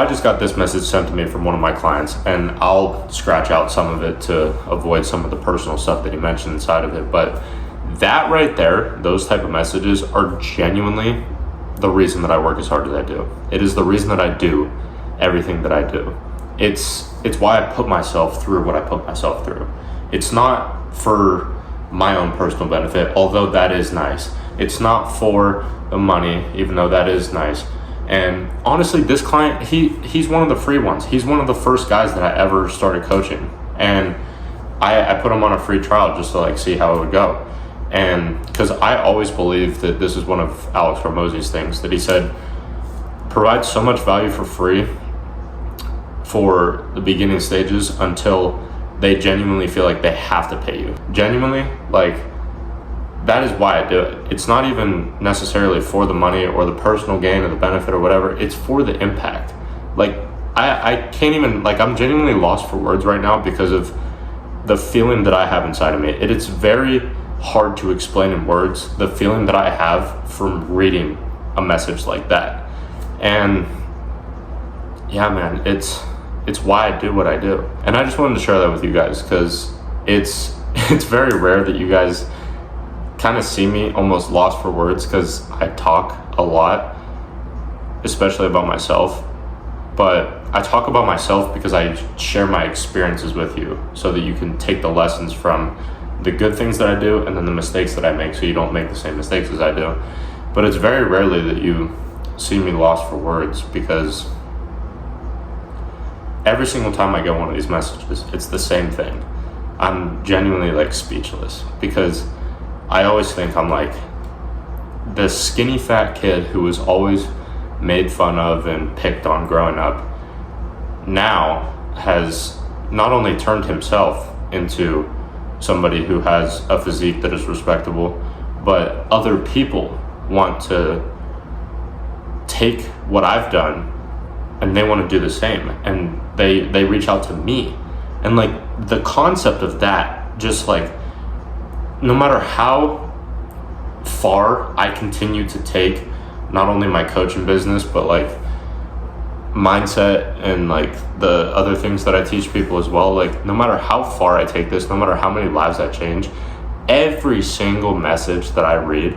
I just got this message sent to me from one of my clients, and I'll scratch out some of it to avoid some of the personal stuff that he mentioned inside of it. But that right there, those type of messages are genuinely the reason that I work as hard as I do. It is the reason that I do everything that I do. It's why I put myself through what I put myself through. It's not for my own personal benefit, although that is nice. It's not for the money, even though that is nice. And honestly, this client, he's one of the free ones. He's one of the first guys that I ever started coaching. And I put him on a free trial just to like see how it would go. And because I always believe that this is one of Alex Hormozi's things, that he said, provide so much value for free for the beginning stages until they genuinely feel like they have to pay you. Genuinely, like, that is why I do it. It's not even necessarily for the money or the personal gain or the benefit or whatever. It's for the impact. Like, I can't even, like, I'm genuinely lost for words right now because of the feeling that I have inside of me. It's very hard to explain in words, the feeling that I have from reading a message like that. And yeah, man, it's why I do what I do. And I just wanted to share that with you guys because it's very rare that you guys kind of see me almost lost for words because I talk a lot, especially about myself. But I talk about myself because I share my experiences with you so that you can take the lessons from the good things that I do and then the mistakes that I make so you don't make the same mistakes as I do. But it's very rarely that you see me lost for words because every single time I get one of these messages, it's the same thing. I'm genuinely like speechless because I always think I'm like the skinny fat kid who was always made fun of and picked on growing up now has not only turned himself into somebody who has a physique that is respectable, but other people want to take what I've done and they want to do the same, and they reach out to me. And like the concept of that, just like no matter how far I continue to take not only my coaching business but like mindset and like the other things that I teach people as well, like no matter how far I take this, no matter how many lives I change, every single message that I read,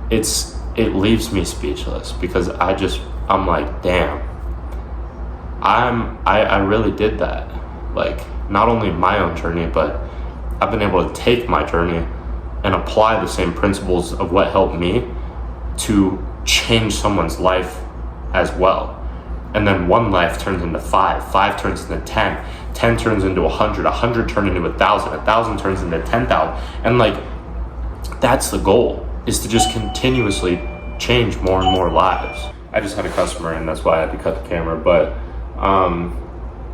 it leaves me speechless because I'm like, damn, I really did that. Like not only my own journey, but I've been able to take my journey and apply the same principles of what helped me to change someone's life as well. And then one life turns into 5 turns into 10 turns into 100 turns into 1,000 turns into 10,000. And like, that's the goal, is to just continuously change more and more lives. I just had a customer and that's why I had to cut the camera, but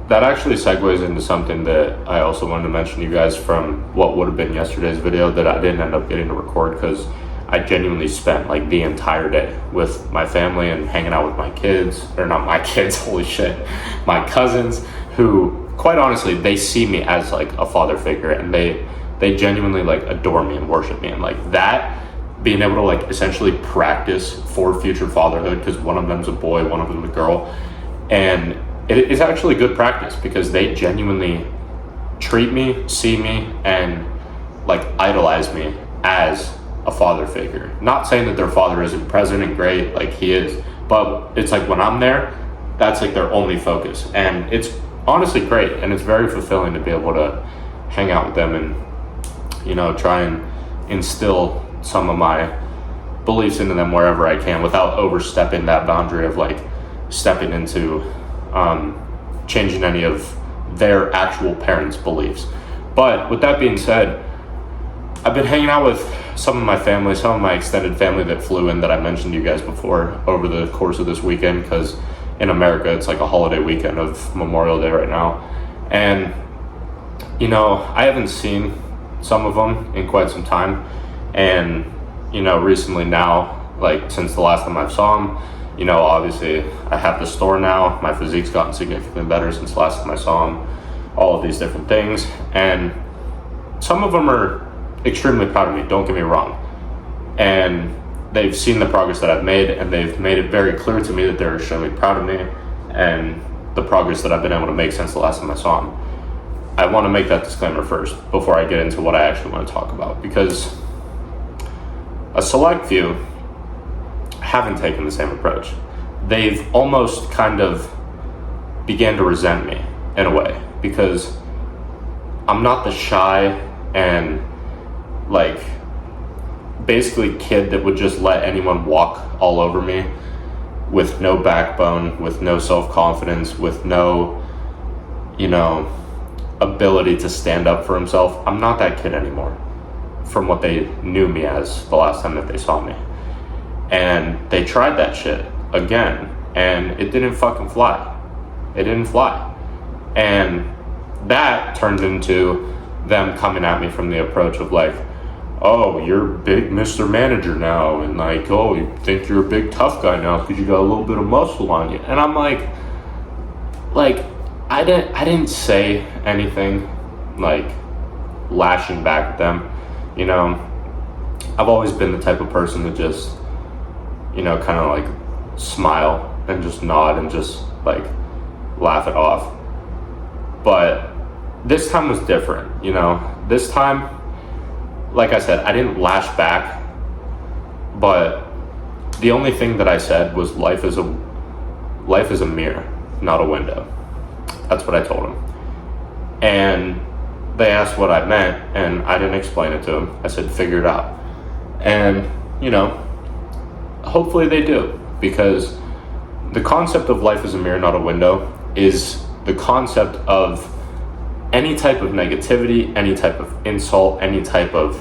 that actually segues into something that I also wanted to mention to you guys from what would have been yesterday's video that I didn't end up getting to record because I genuinely spent like the entire day with my family and hanging out with my kids, or not my kids, holy shit, my cousins, who quite honestly, they see me as like a father figure and they genuinely like adore me and worship me. And like that, being able to like essentially practice for future fatherhood, because one of them's a boy, one of them's a girl, and it is actually good practice because they genuinely treat me, see me, and like idolize me as a father figure. Not saying that their father isn't present and great, like he is, but it's like when I'm there, that's like their only focus. And it's honestly great, and it's very fulfilling to be able to hang out with them and, you know, try and instill some of my beliefs into them wherever I can without overstepping that boundary of like stepping into changing any of their actual parents' beliefs. But with that being said, I've been hanging out with some of my family, some of my extended family that flew in that I mentioned to you guys before over the course of this weekend, because in America it's like a holiday weekend of Memorial Day right now. And you know, I haven't seen some of them in quite some time, and you know, recently now, like since the last time I saw them, you know, obviously I have the store now, my physique's gotten significantly better since the last time I saw them, all of these different things, and some of them are extremely proud of me, don't get me wrong, and they've seen the progress that I've made, and they've made it very clear to me that they're extremely proud of me, and the progress that I've been able to make since the last time I saw him. I want to make that disclaimer first before I get into what I actually want to talk about, because a select few haven't taken the same approach. They've almost kind of began to resent me in a way, because I'm not the shy and like basically kid that would just let anyone walk all over me with no backbone, with no self-confidence, with no, ability to stand up for himself. I'm not that kid anymore from what they knew me as the last time that they saw me. And they tried that shit again, and it didn't fucking fly. It didn't fly. And that turned into them coming at me from the approach of like, oh, you're big Mr. Manager now, and like, oh, you think you're a big tough guy now because you got a little bit of muscle on you. And I'm like I didn't say anything like lashing back at them. I've always been the type of person to just, kind of like smile and just nod and just like laugh it off. But this time was different, This time, like I said, I didn't lash back, but the only thing that I said was life is a mirror, not a window. That's what I told them. And they asked what I meant, and I didn't explain it to them. I said, figure it out. And, hopefully they do, because the concept of life as a mirror, not a window, is the concept of any type of negativity, any type of insult, any type of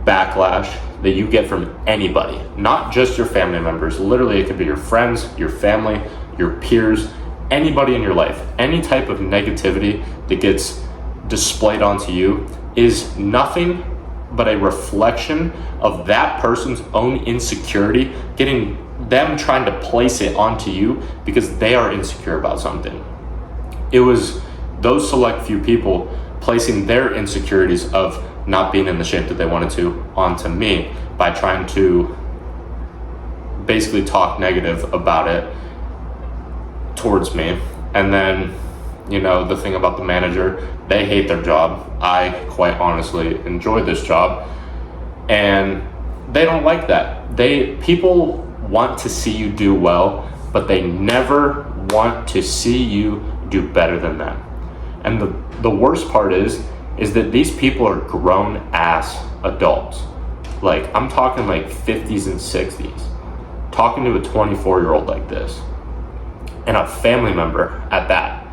backlash that you get from anybody, not just your family members. Literally, it could be your friends, your family, your peers, anybody in your life. Any type of negativity that gets displayed onto you is nothing but a reflection of that person's own insecurity, getting them trying to place it onto you because they are insecure about something. It was those select few people placing their insecurities of not being in the shape that they wanted to onto me by trying to basically talk negative about it towards me. And then, the thing about the manager, they hate their job. I quite honestly enjoy this job, and they don't like that. People want to see you do well, but they never want to see you do better than them. And the worst part is that these people are grown ass adults. Like, I'm talking like 50s and 60s, talking to a 24-year-old like this, and a family member at that.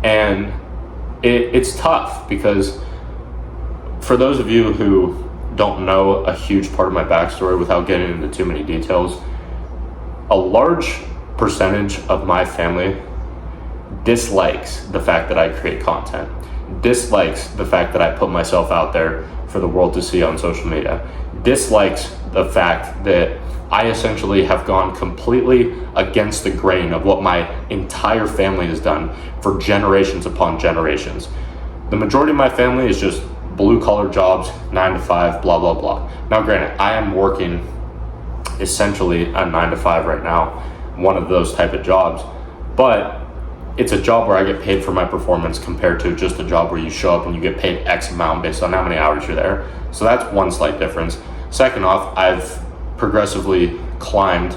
And it's tough, because for those of you who don't know a huge part of my backstory without getting into too many details, a large percentage of my family dislikes the fact that I create content, dislikes the fact that I put myself out there for the world to see on social media, dislikes the fact that I essentially have gone completely against the grain of what my entire family has done for generations upon generations. The majority of my family is just blue-collar jobs, 9 to 5, blah, blah, blah. Now, granted, I am working essentially a 9 to 5 right now, one of those type of jobs, but it's a job where I get paid for my performance compared to just a job where you show up and you get paid X amount based on how many hours you're there. So that's one slight difference. Second off, I've progressively climbed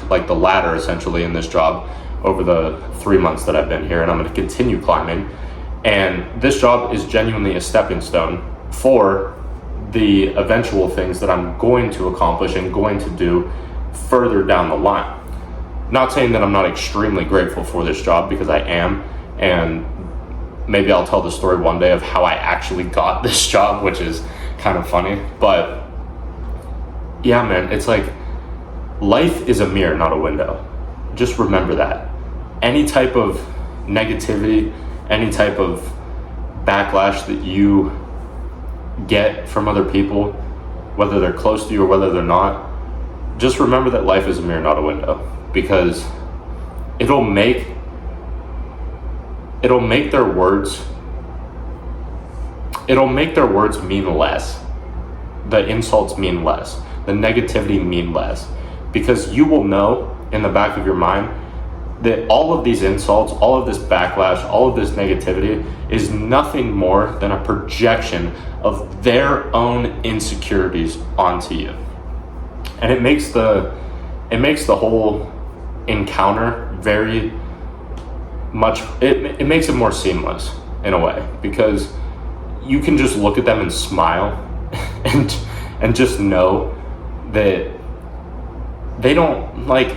like the ladder essentially in this job over the 3 months that I've been here, and I'm going to continue climbing. And this job is genuinely a stepping stone for the eventual things that I'm going to accomplish and going to do further down the line. Not saying that I'm not extremely grateful for this job, because I am, and maybe I'll tell the story one day of how I actually got this job, which is kind of funny. But yeah, man, it's like life is a mirror, not a window. Just remember that. Any type of negativity, any type of backlash that you get from other people, whether they're close to you or whether they're not, just remember that life is a mirror, not a window, because it'll make their words mean less. The insults mean less. The negativity mean less, because you will know in the back of your mind that all of these insults, all of this backlash, all of this negativity is nothing more than a projection of their own insecurities onto you. And it makes the whole encounter very much, it makes it more seamless in a way, because you can just look at them and smile and just know that they don't, like,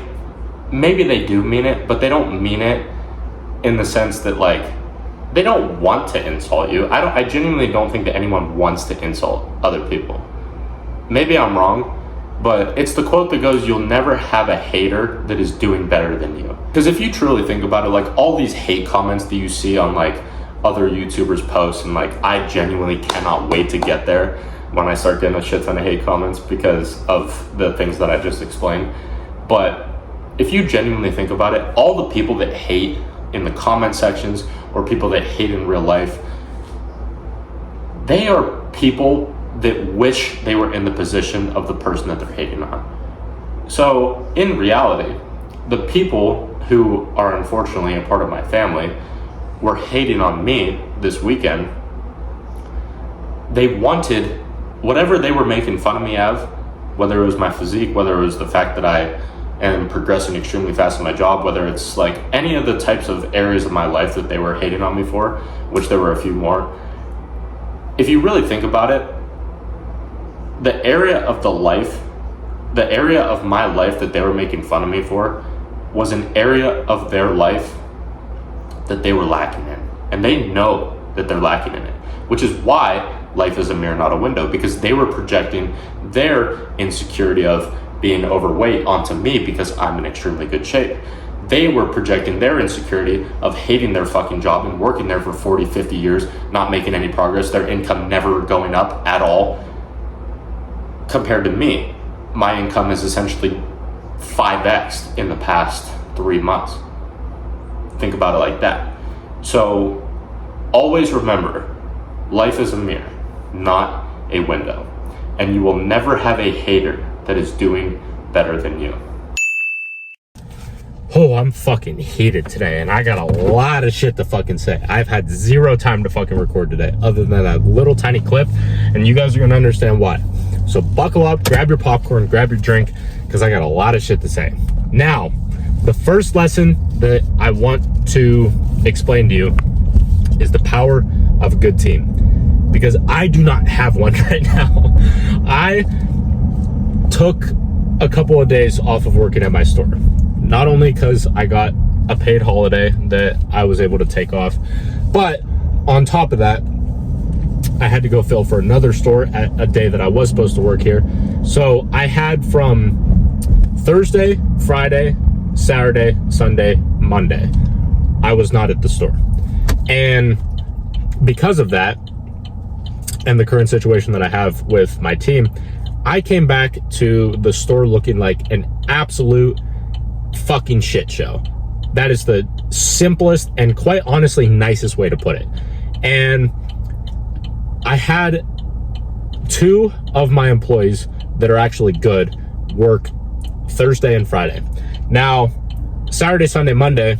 maybe they do mean it, but they don't mean it in the sense that, like, they don't want to insult you. I genuinely don't think that anyone wants to insult other people. Maybe I'm wrong, but it's the quote that goes, you'll never have a hater that is doing better than you. Because if you truly think about it, like, all these hate comments that you see on, like, other YouTubers' posts, and, like, I genuinely cannot wait to get there when I start getting a shit ton of hate comments because of the things that I just explained. But if you genuinely think about it, all the people that hate in the comment sections or people that hate in real life, they are people that wish they were in the position of the person that they're hating on. So in reality, the people who are unfortunately a part of my family were hating on me this weekend. They wanted whatever they were making fun of me of, whether it was my physique, whether it was the fact that I am progressing extremely fast in my job, whether it's like any of the types of areas of my life that they were hating on me for, which there were a few more. If you really think about it, the area of my life that they were making fun of me for was an area of their life that they were lacking in. And they know that they're lacking in it, which is why life is a mirror, not a window, because they were projecting their insecurity of being overweight onto me because I'm in extremely good shape. They were projecting their insecurity of hating their fucking job and working there for 40, 50 years, not making any progress, their income never going up at all. Compared to me, my income is essentially 5x in the past 3 months. Think about it like that. So always remember, life is a mirror, not a window. And you will never have a hater that is doing better than you. Oh, I'm fucking heated today, and I got a lot of shit to fucking say. I've had zero time to fucking record today, other than that little tiny clip, and you guys are gonna understand why. So buckle up, grab your popcorn, grab your drink, because I got a lot of shit to say. Now, the first lesson that I want to explain to you is the power of a good team, because I do not have one right now. I took a couple of days off of working at my store, not only because I got a paid holiday that I was able to take off, but on top of that, I had to go fill for another store at a day that I was supposed to work here. So I had from Thursday, Friday, Saturday, Sunday, Monday, I was not at the store. And because of that, and the current situation that I have with my team, I came back to the store looking like an absolute fucking shit show. That is the simplest and quite honestly nicest way to put it. And I had 2 of my employees that are actually good work Thursday and Friday. Now, Saturday, Sunday, Monday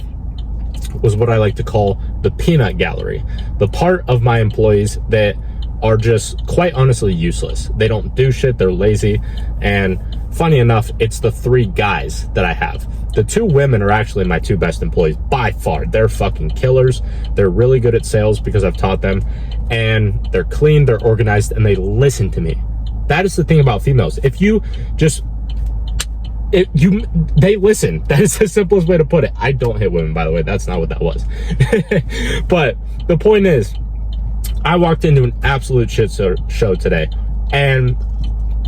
was what I like to call the peanut gallery. The part of my employees that are just quite honestly useless. They don't do shit, they're lazy, and funny enough, it's the 3 guys that I have. The 2 women are actually my 2 best employees by far. They're fucking killers. They're really good at sales because I've taught them, and they're clean, they're organized, and they listen to me. That is the thing about females. If you just, they listen. That is the simplest way to put it. I don't hit women, by the way. That's not what that was. But the point is, I walked into an absolute shit show today, and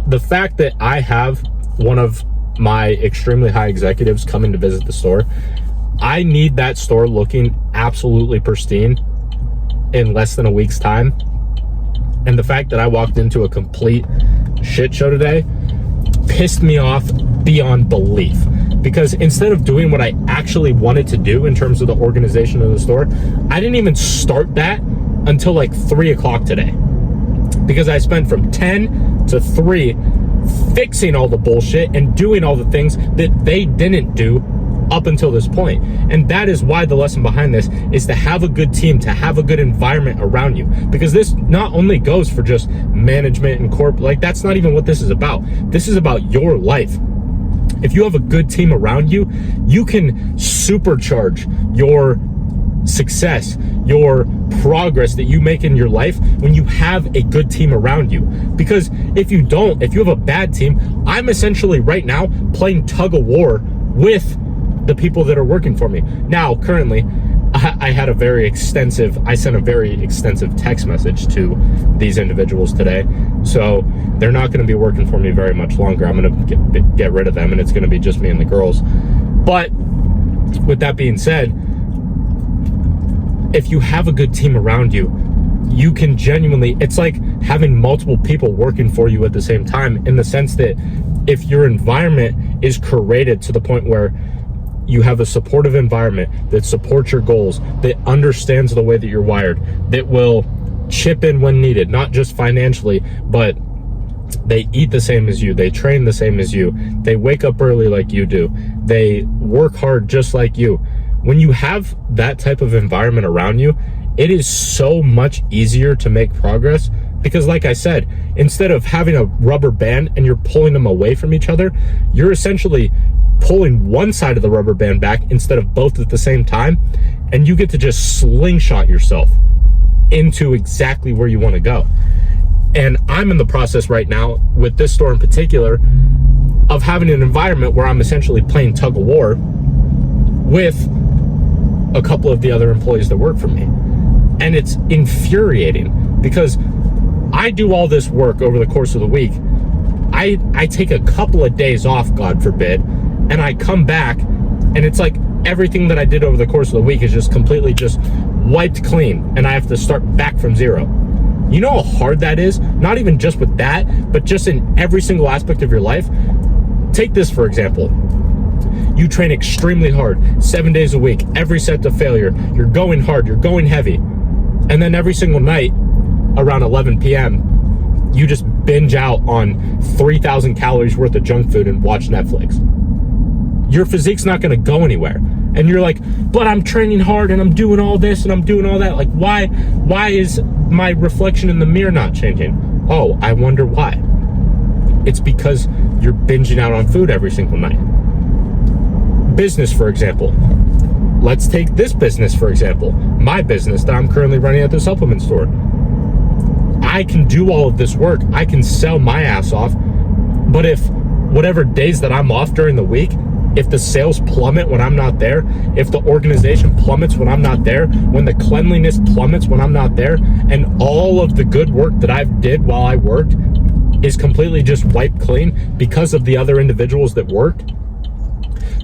the fact that I have one of my extremely high executives coming to visit the store, I need that store looking absolutely pristine in less than a week's time. And the fact that I walked into a complete shit show today pissed me off beyond belief, because instead of doing what I actually wanted to do in terms of the organization of the store, I didn't even start that until like 3 o'clock today, because I spent from 10 to 3 fixing all the bullshit and doing all the things that they didn't do up until this point. And that is why the lesson behind this is to have a good team, to have a good environment around you. Because this not only goes for just management and corp, like that's not even what this is about. This is about your life. If you have a good team around you, you can supercharge your success, your progress that you make in your life when you have a good team around you. Because if you don't, if you have a bad team, I'm essentially right now playing tug of war with the people that are working for me. Now, currently, I sent a very extensive text message to these individuals today. So they're not going to be working for me very much longer. I'm going to get rid of them, and it's going to be just me and the girls. But with that being said, if you have a good team around you, you can genuinely, it's like having multiple people working for you at the same time, in the sense that if your environment is curated to the point where you have a supportive environment that supports your goals, that understands the way that you're wired, that will chip in when needed, not just financially, but they eat the same as you, they train the same as you, they wake up early like you do, they work hard just like you. When you have that type of environment around you, it is so much easier to make progress. Because like I said, instead of having a rubber band and you're pulling them away from each other, you're essentially pulling one side of the rubber band back instead of both at the same time, and you get to just slingshot yourself into exactly where you want to go. And I'm in the process right now with this store in particular of having an environment where I'm essentially playing tug of war with a couple of the other employees that work for me. And it's infuriating because I do all this work over the course of the week. I take a couple of days off, God forbid, and I come back and it's like everything that I did over the course of the week is just completely just wiped clean, and I have to start back from zero. You know how hard that is? Not even just with that, but just in every single aspect of your life. Take this for example. You train extremely hard, 7 days a week, every set to failure. You're going hard, you're going heavy. And then every single night around 11 p.m., you just binge out on 3,000 calories worth of junk food and watch Netflix. Your physique's not going to go anywhere. And you're like, but I'm training hard and I'm doing all this and I'm doing all that. Like, why is my reflection in the mirror not changing? Oh, I wonder why. It's because you're binging out on food every single night. Business, for example. Let's take this business, for example. My business that I'm currently running at the supplement store. I can do all of this work. I can sell my ass off. But if whatever days that I'm off during the week, if the sales plummet when I'm not there, if the organization plummets when I'm not there, when the cleanliness plummets when I'm not there, and all of the good work that I did while I worked is completely just wiped clean because of the other individuals that worked,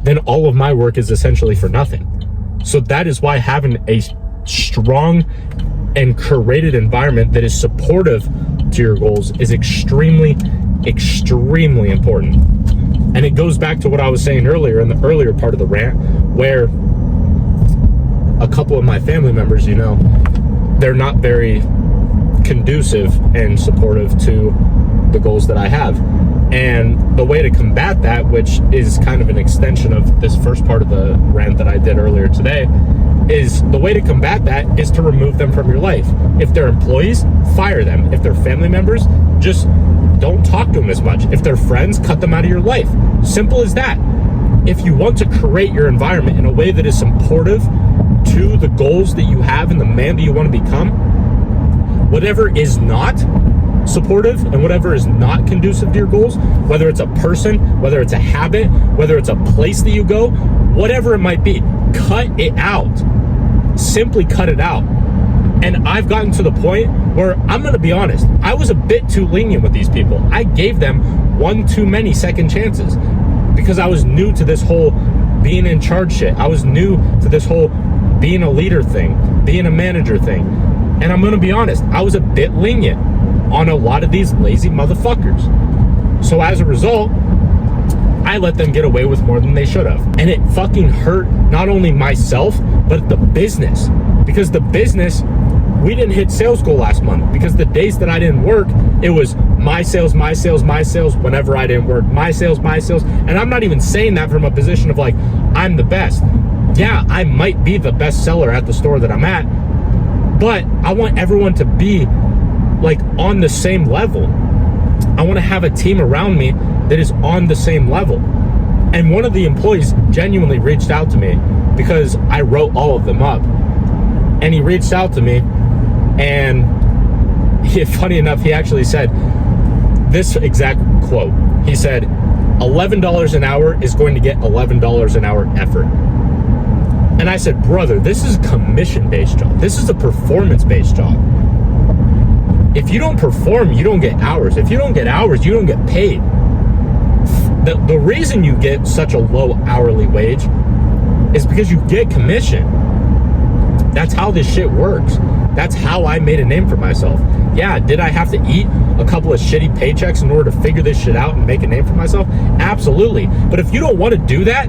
then all of my work is essentially for nothing. So that is why having a strong and curated environment that is supportive to your goals is extremely, extremely important. And it goes back to what I was saying earlier in the earlier part of the rant, where a couple of my family members, you know, they're not very conducive and supportive to the goals that I have. And the way to combat that, which is kind of an extension of this first part of the rant that I did earlier today, is the way to combat that is to remove them from your life. If they're employees, fire them. If they're family members, just don't talk to them as much. If they're friends, cut them out of your life. Simple as that. If you want to create your environment in a way that is supportive to the goals that you have and the man that you want to become, whatever is not supportive and whatever is not conducive to your goals, whether it's a person, whether it's a habit, whether it's a place that you go, whatever it might be, cut it out. Simply cut it out. And I've gotten to the point where, I'm going to be honest, I was a bit too lenient with these people. I gave them one too many second chances because I was new to this whole being in charge shit. I was new to this whole being a leader thing, being a manager thing. And I'm going to be honest, I was a bit lenient on a lot of these lazy motherfuckers. So as a result, I let them get away with more than they should have. And it fucking hurt not only myself, but the business. Because the business we didn't hit sales goal last month because the days that I didn't work, it was my sales, whenever I didn't work, my sales. And I'm not even saying that from a position of like, I'm the best. Yeah, I might be the best seller at the store that I'm at, but I want everyone to be like on the same level. I want to have a team around me that is on the same level. And one of the employees genuinely reached out to me because I wrote all of them up. And he reached out to me, and funny enough, he actually said this exact quote. He said, $11 an hour is going to get $11 an hour effort. And I said, brother, this is a commission-based job. This is a performance-based job. If you don't perform, you don't get hours. If you don't get hours, you don't get paid. The reason you get such a low hourly wage is because you get commission. That's how this shit works. That's how I made a name for myself. Yeah, did I have to eat a couple of shitty paychecks in order to figure this shit out and make a name for myself? Absolutely. But if you don't want to do that,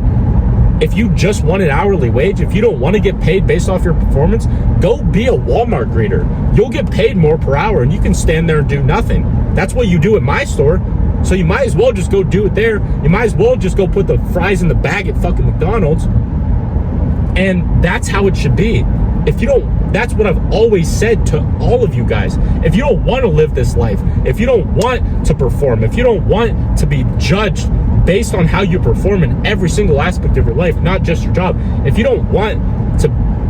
if you just want an hourly wage, if you don't want to get paid based off your performance, go be a Walmart greeter. You'll get paid more per hour and you can stand there and do nothing. That's what you do at my store. So you might as well just go do it there. You might as well just go put the fries in the bag at fucking McDonald's. And that's how it should be. If you don't, that's what I've always said to all of you guys. If you don't want to live this life, if you don't want to perform, if you don't want to be judged based on how you perform in every single aspect of your life, not just your job, if you don't want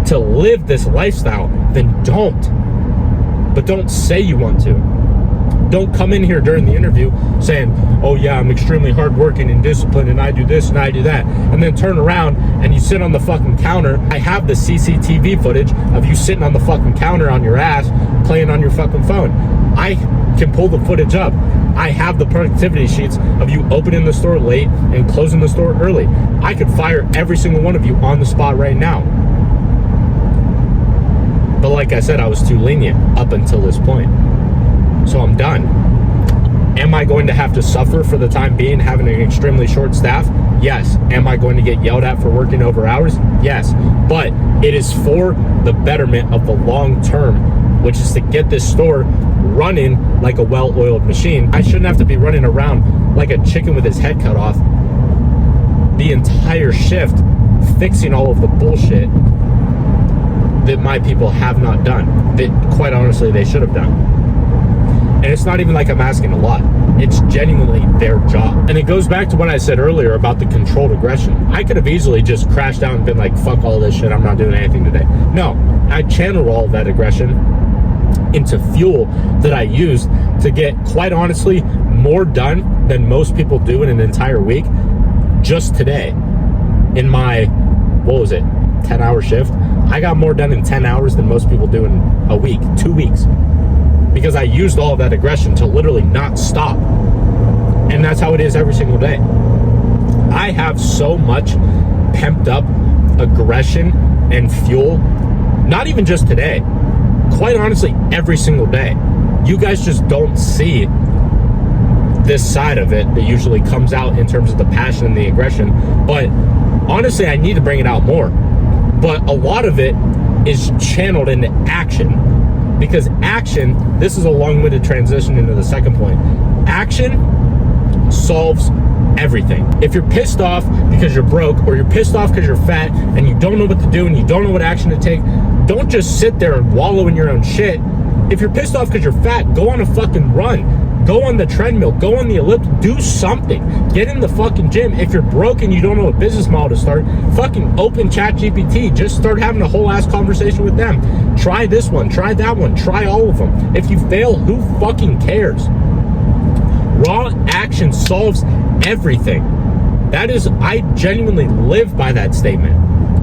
to live this lifestyle, then don't. But don't say you want to. Don't come in here during the interview saying, oh yeah, I'm extremely hardworking and disciplined and I do this and I do that. And then turn around and you sit on the fucking counter. I have the CCTV footage of you sitting on the fucking counter on your ass playing on your fucking phone. I can pull the footage up. I have the productivity sheets of you opening the store late and closing the store early. I could fire every single one of you on the spot right now. But like I said, I was too lenient up until this point. So I'm done. Am I going to have to suffer for the time being having an extremely short staff? Yes. Am I going to get yelled at for working over hours? Yes. But it is for the betterment of the long term, which is to get this store running like a well-oiled machine. I shouldn't have to be running around like a chicken with his head cut off the entire shift fixing all of the bullshit that my people have not done, that quite honestly they should have done. And it's not even like I'm asking a lot. It's genuinely their job. And it goes back to what I said earlier about the controlled aggression. I could have easily just crashed out and been like, fuck all this shit, I'm not doing anything today. No, I channeled all of that aggression into fuel that I used to get, quite honestly, more done than most people do in an entire week just today. In my, 10-hour shift? I got more done in 10 hours than most people do in a week, 2 weeks. Because I used all of that aggression to literally not stop. And that's how it is every single day. I have so much pent up aggression and fuel, not even just today, quite honestly, every single day. You guys just don't see this side of it that usually comes out in terms of the passion and the aggression. But honestly, I need to bring it out more. But a lot of it is channeled into action. Because action, this is a long-winded transition into the second point. Action solves everything. If you're pissed off because you're broke, or you're pissed off because you're fat and you don't know what to do and you don't know what action to take, don't just sit there and wallow in your own shit. If you're pissed off because you're fat, go on a fucking run. Go on the treadmill, go on the elliptical, do something. Get in the fucking gym. If you're broke and you don't know a business model to start, fucking open ChatGPT. Just start having a whole ass conversation with them. Try this one, try that one, try all of them. If you fail, who fucking cares? Raw action solves everything. That is, I genuinely live by that statement.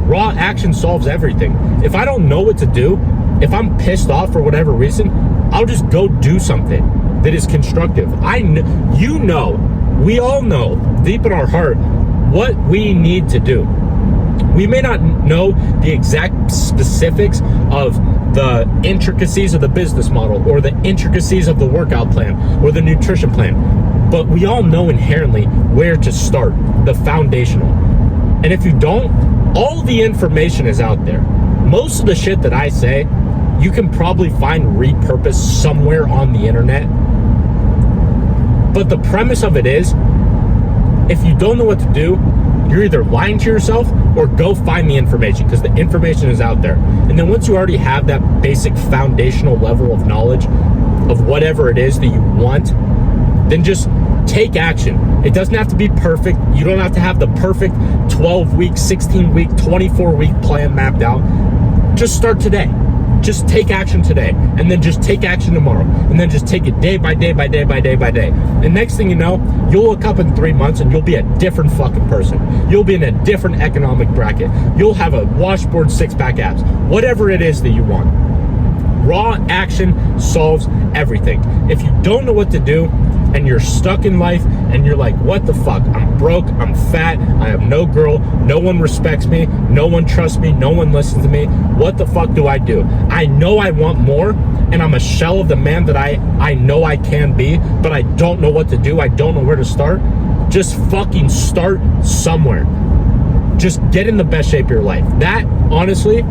Raw action solves everything. If I don't know what to do, if I'm pissed off for whatever reason, I'll just go do something that is constructive. We all know deep in our heart what we need to do. We may not know the exact specifics of the intricacies of the business model or the intricacies of the workout plan or the nutrition plan, but we all know inherently where to start, the foundational. And if you don't, all the information is out there. Most of the shit that I say you can probably find repurpose somewhere on the internet. But the premise of it is, if you don't know what to do, you're either lying to yourself or go find the information, because the information is out there. And then once you already have that basic foundational level of knowledge of whatever it is that you want, then just take action. It doesn't have to be perfect. You don't have to have the perfect 12-week, 16-week, 24-week plan mapped out. Just start today. Just take action today, and then just take action tomorrow, and then just take it day by day by day by day by day. And next thing you know, you'll look up in 3 months and you'll be a different fucking person. You'll be in a different economic bracket. You'll have a washboard, six-pack abs, whatever it is that you want. Raw action solves everything. If you don't know what to do and you're stuck in life and you're like, what the fuck? I'm broke, I'm fat, I have no girl, no one respects me, no one trusts me, no one listens to me. What the fuck do? I know I want more, and I'm a shell of the man that I know I can be, but I don't know what to do. I don't know where to start. Just fucking start somewhere. Just get in the best shape of your life. That, honestly,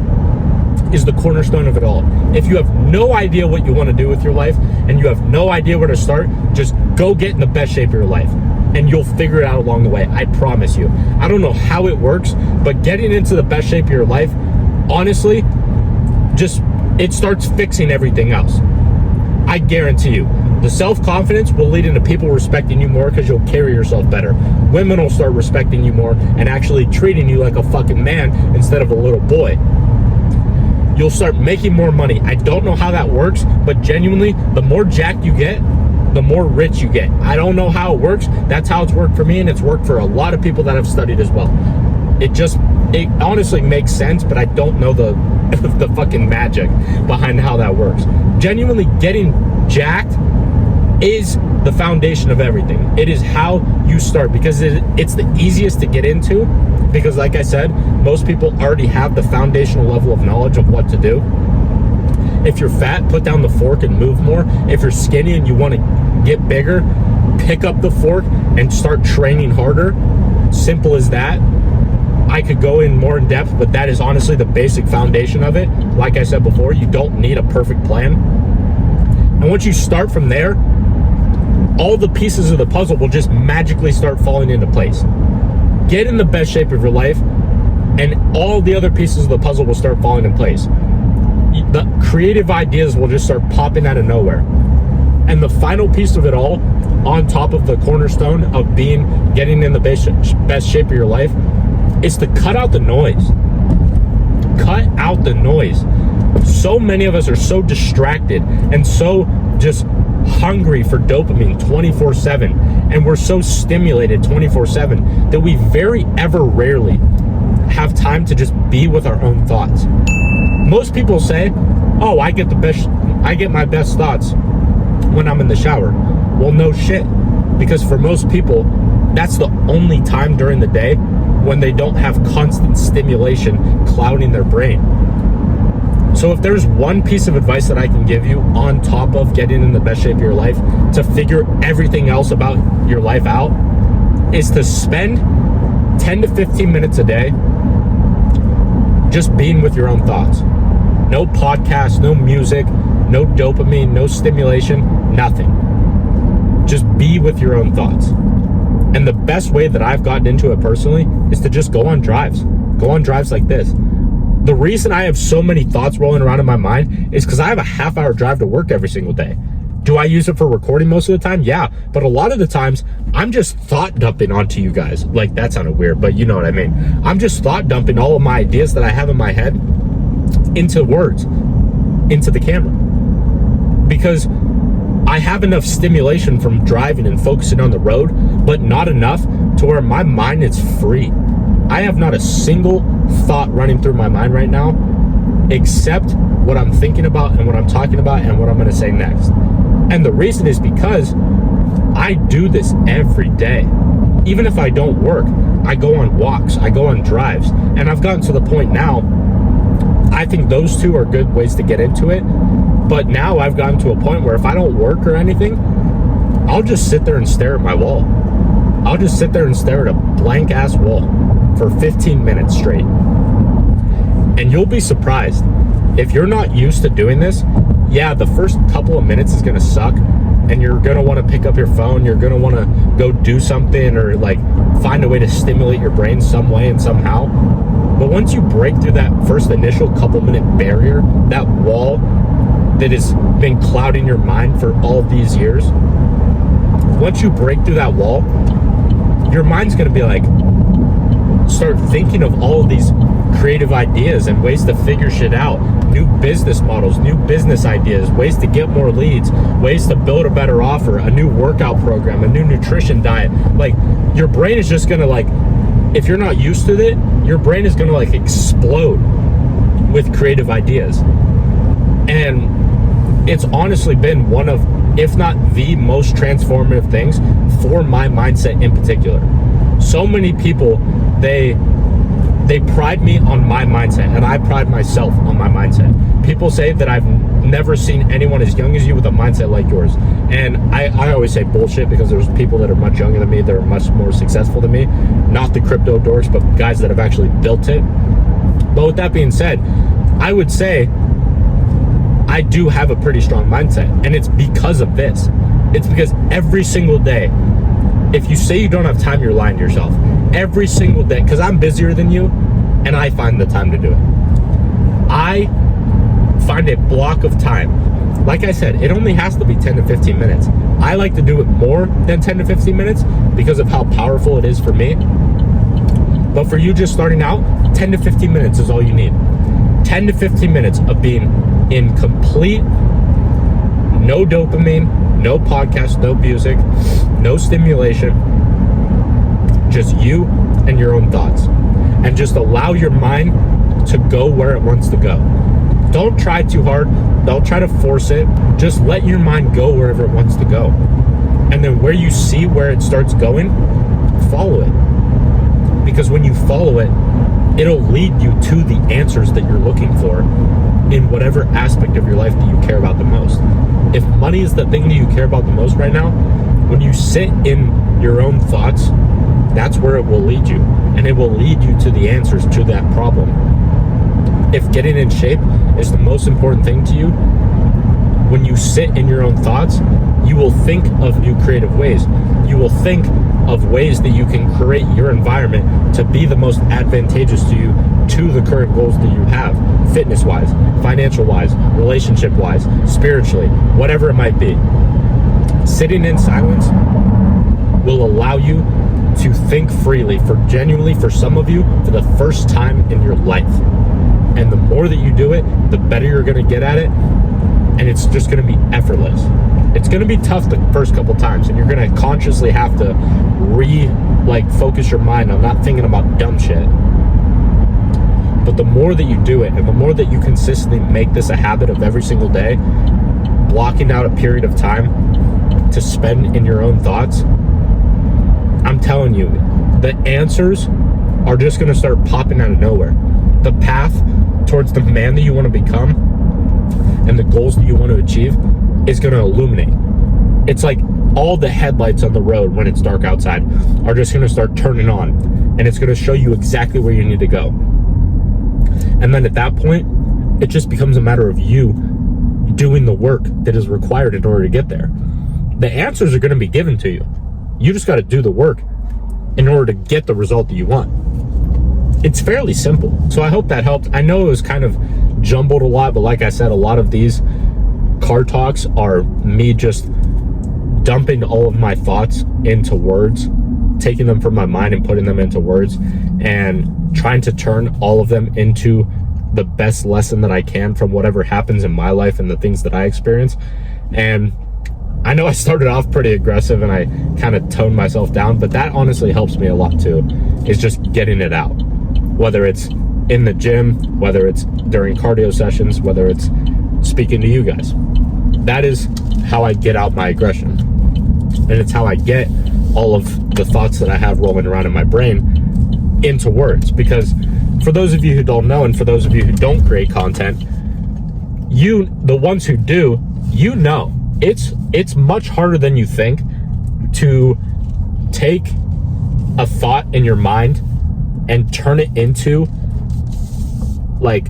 is the cornerstone of it all. If you have no idea what you want to do with your life and you have no idea where to start, just go get in the best shape of your life and you'll figure it out along the way. I promise you. I don't know how it works, but getting into the best shape of your life, honestly, it starts fixing everything else. I guarantee you. The self-confidence will lead into people respecting you more because you'll carry yourself better. Women will start respecting you more and actually treating you like a fucking man instead of a little boy. You'll start making more money. I don't know how that works, but genuinely, the more jacked you get, the more rich you get. I don't know how it works. That's how it's worked for me, and it's worked for a lot of people that have studied as well. It honestly makes sense, but I don't know the fucking magic behind how that works. Genuinely getting jacked is the foundation of everything. It is how you start, because it's the easiest to get into, because like I said, most people already have the foundational level of knowledge of what to do. If you're fat, put down the fork and move more. If you're skinny and you want to get bigger, pick up the fork and start training harder. Simple as that. I could go in more in depth, but that is honestly the basic foundation of it. Like I said before, you don't need a perfect plan. And once you start from there, all the pieces of the puzzle will just magically start falling into place. Get in the best shape of your life, and all the other pieces of the puzzle will start falling in place. The creative ideas will just start popping out of nowhere. And the final piece of it all, on top of the cornerstone of getting in the best shape of your life, is to cut out the noise. Cut out the noise. So many of us are so distracted and so just hungry for dopamine 24/7, and we're so stimulated 24/7 that we very ever rarely have time to just be with our own thoughts. Most people say, oh, I get my best thoughts when I'm in the shower. Well, no shit, because for most people, that's the only time during the day when they don't have constant stimulation clouding their brain. So if there's one piece of advice that I can give you on top of getting in the best shape of your life to figure everything else about your life out, is to spend 10 to 15 minutes a day just being with your own thoughts. No podcasts, no music, no dopamine, no stimulation, nothing. Just be with your own thoughts. And the best way that I've gotten into it personally is to just go on drives. Go on drives like this. The reason I have so many thoughts rolling around in my mind is because I have a half-hour drive to work every single day. Do I use it for recording most of the time? Yeah. But a lot of the times, I'm just thought dumping onto you guys. Like, that sounded weird, but you know what I mean. I'm just thought dumping all of my ideas that I have in my head into words, into the camera. Because I have enough stimulation from driving and focusing on the road, but not enough to where my mind is free. I have not a single thought running through my mind right now, except what I'm thinking about and what I'm talking about and what I'm going to say next. And the reason is because I do this every day. Even if I don't work, I go on walks, I go on drives, and I've gotten to the point now, I think those two are good ways to get into it. But now I've gotten to a point where if I don't work or anything, I'll just sit there and stare at my wall. I'll just sit there and stare at a blank ass wall for 15 minutes straight. And you'll be surprised. if you're not used to doing this, yeah, the first couple of minutes is gonna suck, and you're gonna want to pick up your phone, you're gonna want to go do something, or like find a way to stimulate your brain some way and somehow. But once you break through that first initial couple minute barrier, that wall that has been clouding your mind for all these years, once you break through that wall, your mind's gonna be like, start thinking of all of these creative ideas and ways to figure shit out, new business models, new business ideas, ways to get more leads, ways to build a better offer, a new workout program, a new nutrition diet. Like, your brain is just gonna, like, if you're not used to it, your brain is gonna like explode with creative ideas. And it's honestly been one of, if not the most transformative things for my mindset in particular. So many people, they pride me on my mindset, and I pride myself on my mindset. People say that I've never seen anyone as young as you with a mindset like yours. And I always say bullshit, because there's people that are much younger than me that are much more successful than me. Not the crypto dorks, but guys that have actually built it. But with that being said, I would say I do have a pretty strong mindset, and it's because of this. It's because every single day, if you say you don't have time, you're lying to yourself. Every single day, because I'm busier than you, and I find the time to do it. I find a block of time. Like I said, it only has to be 10 to 15 minutes. I like to do it more than 10 to 15 minutes because of how powerful it is for me. But for you just starting out, 10 to 15 minutes is all you need. 10 to 15 minutes of being in complete, no dopamine, no podcast, no music, no stimulation, just you and your own thoughts. And just allow your mind to go where it wants to go. Don't try too hard. Don't try to force it. Just let your mind go wherever it wants to go. And then where you see where it starts going, follow it. Because when you follow it, it'll lead you to the answers that you're looking for in whatever aspect of your life that you care about the most. If money is the thing that you care about the most right now, when you sit in your own thoughts, that's where it will lead you. And it will lead you to the answers to that problem. If getting in shape is the most important thing to you, when you sit in your own thoughts, you will think of new creative ways. You will think of ways that you can create your environment to be the most advantageous to you, to the current goals that you have, fitness-wise, financial-wise, relationship-wise, spiritually, whatever it might be. Sitting in silence will allow you to think freely, for some of you, for the first time in your life. And the more that you do it, the better you're going to get at it, and it's just going to be effortless. It's going to be tough the first couple times, and you're going to consciously have to focus your mind on not thinking about dumb shit. But the more that you do it, and the more that you consistently make this a habit of every single day, blocking out a period of time to spend in your own thoughts, I'm telling you, the answers are just going to start popping out of nowhere. The path towards the man that you want to become and the goals that you want to achieve is going to illuminate. It's like all the headlights on the road when it's dark outside are just going to start turning on, and it's going to show you exactly where you need to go. And then at that point, it just becomes a matter of you doing the work that is required in order to get there. The answers are going to be given to you. You just got to do the work in order to get the result that you want. It's fairly simple. So I hope that helped. I know it was kind of jumbled a lot, but like I said, a lot of these car talks are me just dumping all of my thoughts into words, taking them from my mind and putting them into words, and trying to turn all of them into the best lesson that I can from whatever happens in my life and the things that I experience. And I know I started off pretty aggressive and I kind of toned myself down, but that honestly helps me a lot too, is just getting it out. Whether it's in the gym, whether it's during cardio sessions, whether it's speaking to you guys. That is how I get out my aggression. And it's how I get all of the thoughts that I have rolling around in my brain into words. Because for those of you who don't know, and for those of you who don't create content, the ones who do, you know, it's much harder than you think to take a thought in your mind and turn it into like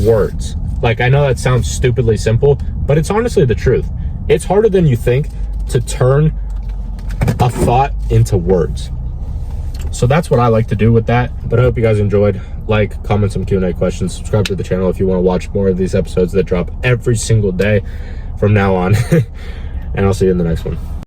words. Like, I know that sounds stupidly simple, but it's honestly the truth. It's harder than you think to turn a thought into words. So that's what I like to do with that. But I hope you guys enjoyed. Like, comment some Q&A questions, subscribe to the channel if you want to watch more of these episodes that drop every single day from now on. And I'll see you in the next one.